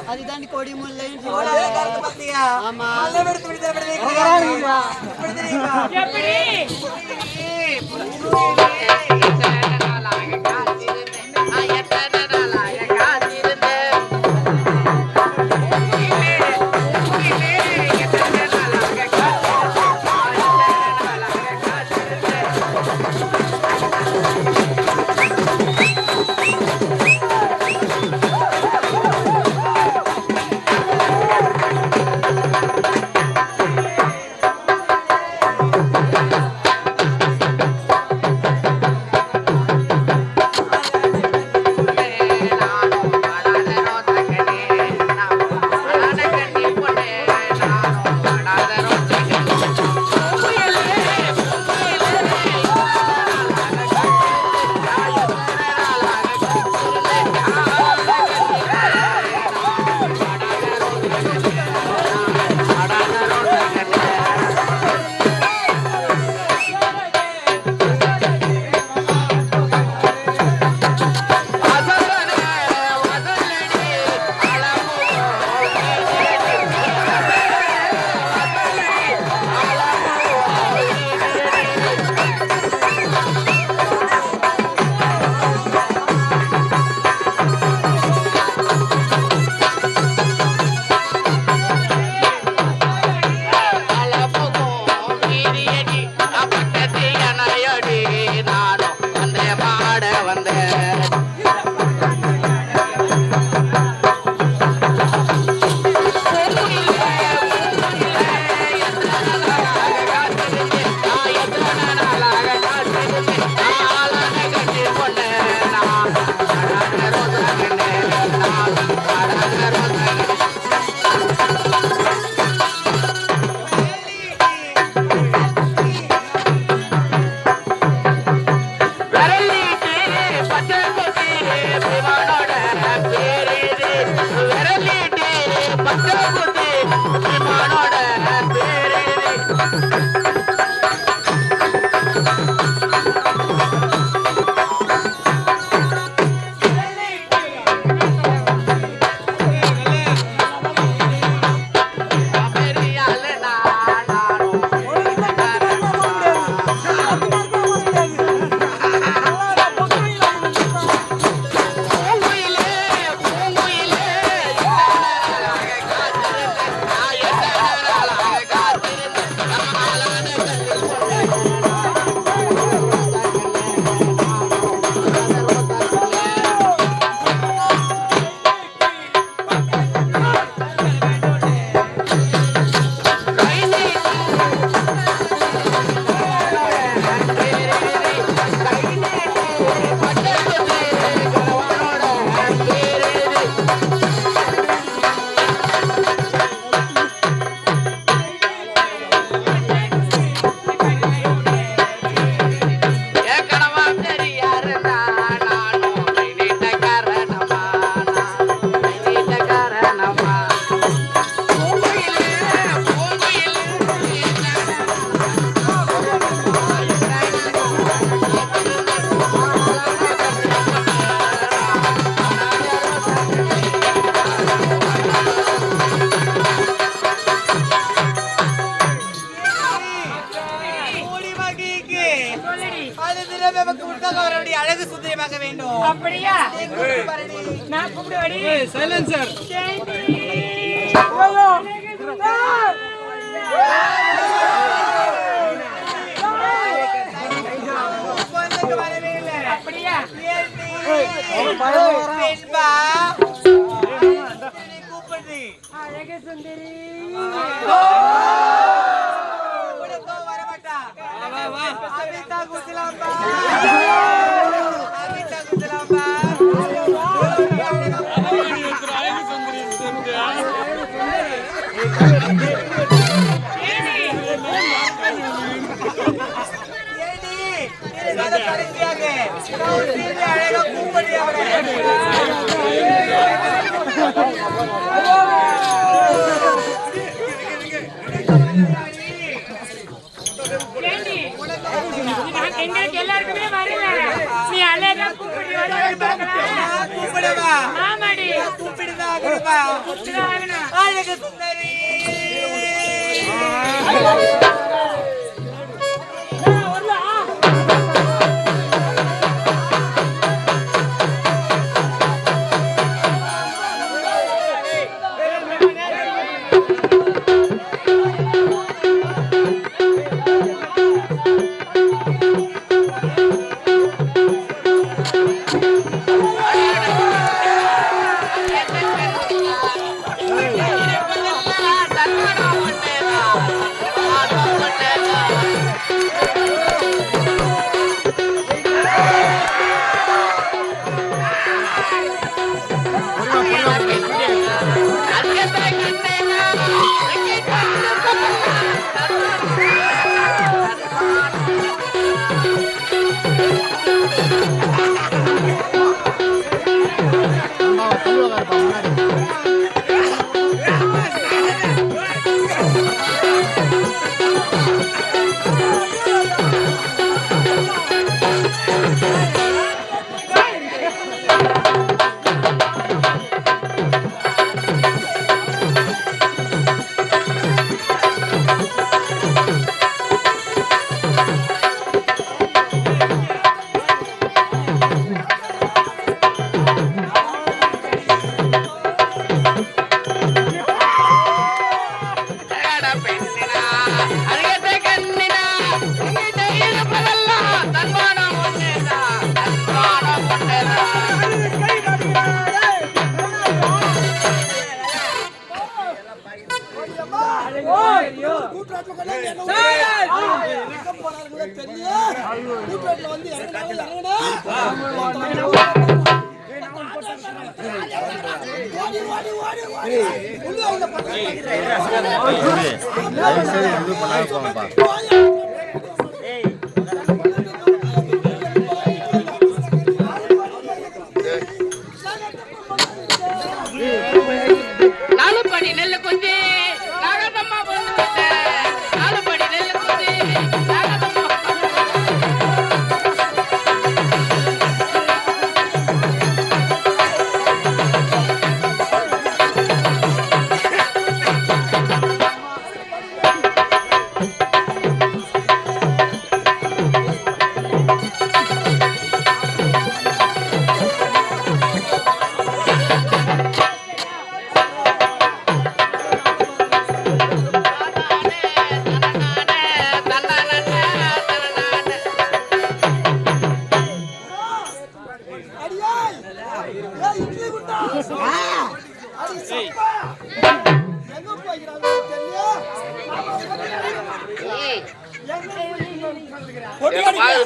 அதுதான் கொடி முல்லை. அப்படியா? நான் கூப்பிடுவாடி. சைலன்சர். அப்படியா? அழக சுந்தரி வரமாட்டா. அபிதா குசலாம்பா. அபிதா குசலாம்பா. அழகா கூப்படி எங்களுக்கு எல்லாருக்குமே வரல. நீ அழகா கூப்பிடு. கூப்பிடுவா? ஆமாடி, கூப்பிடுதான் அழகு சுந்தரி.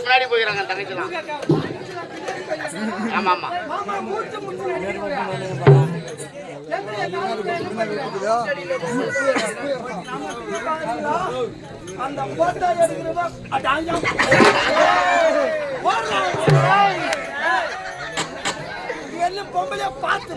முன்னாடி போயிறாங்க தங்கச்சிலாம். ஆமா ஆமா அந்த போட்டோ எடுக்கிறதா பொம்பளைய பார்த்து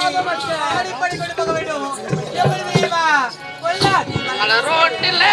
ஆடிப்படி கொண்டு போக வேண்டும். எப்படி தெரியுமா? பொள்ளாச்சி ரோட்டில்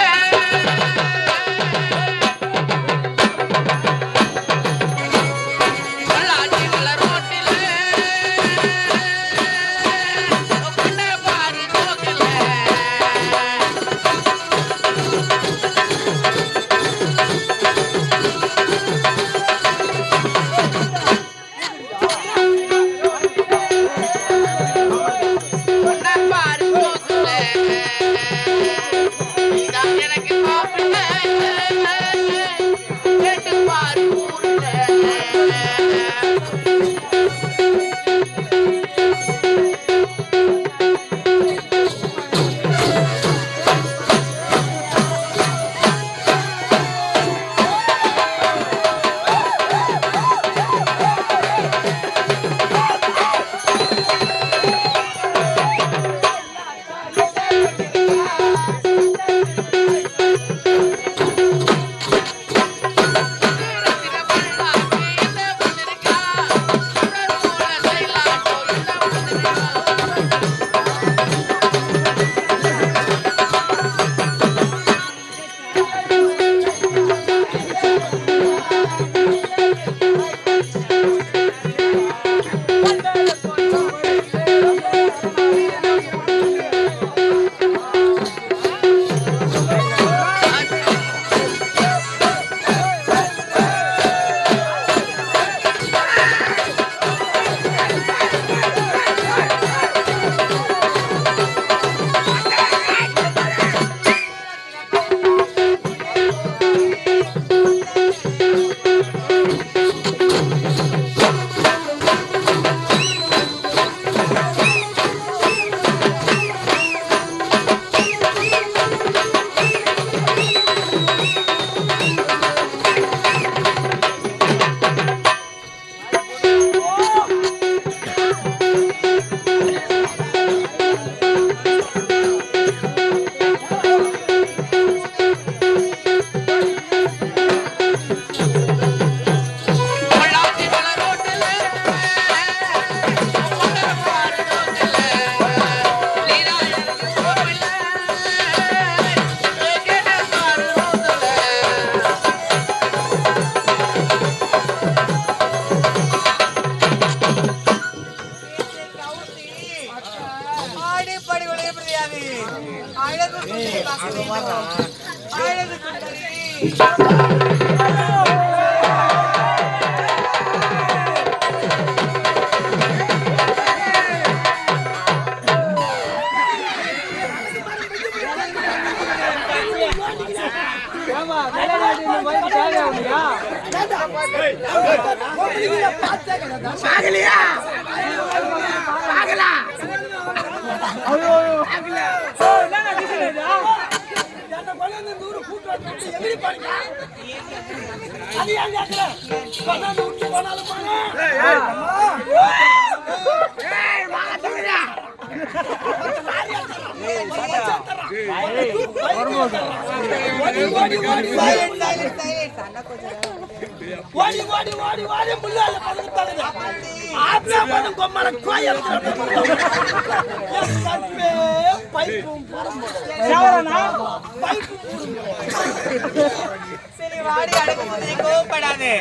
சரி வாடி அடக்கு கோவப்படாது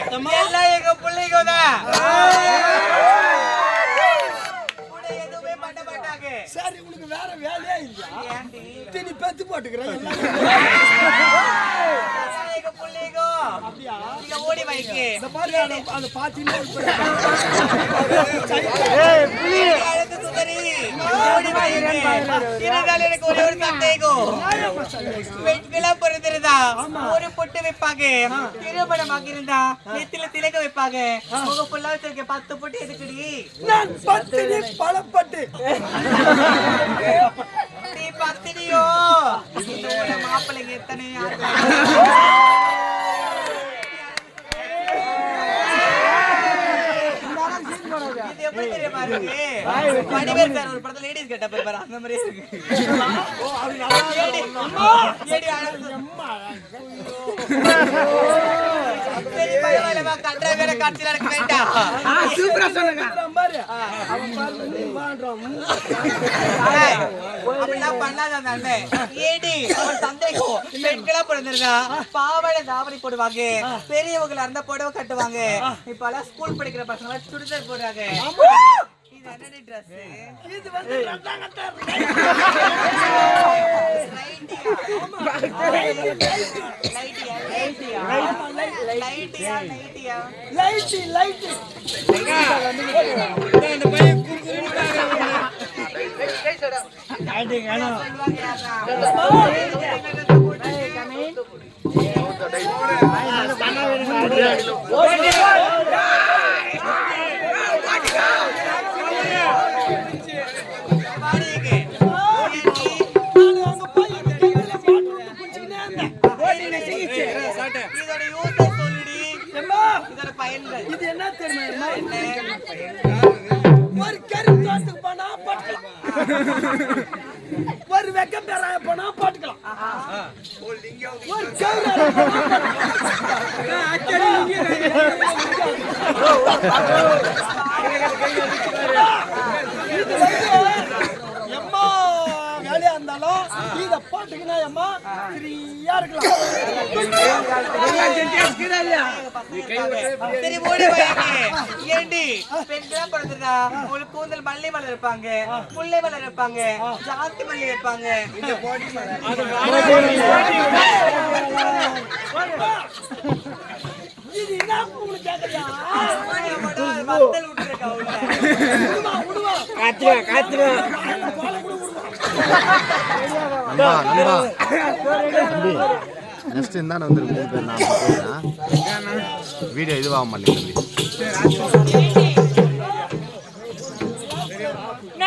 எல்லாம் எங்க பிள்ளைங்க தான் எதுவுமே பண்ண மாட்டாங்க. சரி உனக்கு வேற வேலையே இல்லையா? நீ பெத்து போட்டுக்கிறேன் எங்க பிள்ளைங்க அப்படியா? நீங்க ஓடி வைக்கு இந்த மாதிரி அந்த பாத்தியிலே அழகு சுந்தரி ஓடி வைக்கு. இருந்தாலும் எனக்கு ஒரே ஒரு சந்தேகம். பெண்களெல்லாம் பிறந்திருந்தா ஒரு பொட்டு வைப்பாங்க, திருமணமாக இருந்தா நெத்தில திலக வைப்பாங்க. உங்க புள்ள வச்சிருக்க 10 பொட்டு எதுக்குடி? நான் பத்தினி பழப்பட்டு நீ பத்தினியோ? இதோட மாப்பிள்ளைங்க எத்தனை இது எப்படி தெரியுமா இருக்கு? வடிவேல் சார் ஒரு படத்துல லேடிஸ் கேட்ட பாரு அந்த மாதிரியே இருக்கு. ஏடி அழகு சரி பரவாயில்லமா கண்டா வேற காட்சியில எனக்கு வேண்டாம் சூப்பரா சொன்னங்க பாரு அவன் பாரு நீ வான்றான் அப்படிலாம் பண்ணாத அந்த அண்ணன் ஏடி அவன் சந்தேகம் பெண்களா பிறந்திருந்தா பாவாடை தாவணி போடுவாங்க பெரியவங்களா இருந்தா புடவை கட்டுவாங்க இப்ப எல்லாம் ஸ்கூல் படிக்கிற பசங்க எல்லாம் சுடிதார் போடுறாங்க இது என்னடி ட்ரெஸ் இது வந்து ரத்தாங்கட்ட லைட் இந்த பையன் இது என்ன தெரியுமா ஒரு கருத்தாத்துக்கு போனா பாட்டுக்கலாம் ஒரு வெக்க பேராய போனா பாட்டுக்கலாம் ஒரு எம்மா வேலையா இருந்தாலும் இத பாட்டுக்குன்னா எம்மா ஃப்ரீயா இருக்கலாம் சரி ஓடி வாங்க ஏண்டி பெண்களா பிறந்திருந்தா உங்களுக்கு கூந்தல் மல்லி மலர் இருப்பாங்க முல்லை மலர் இருப்பாங்க ஜாதி மல்லி இருப்பாங்க இது என்ன உங்களுக்கு கேக்குறியா மத்தல் விட்டுருக்கா உள்ள விடுவா காத்துருவா நெக்ஸ்ட் இருந்தா வந்து 3 பேர் நான் போறேன் வீடியோ இதுவாக மாட்டேங்குது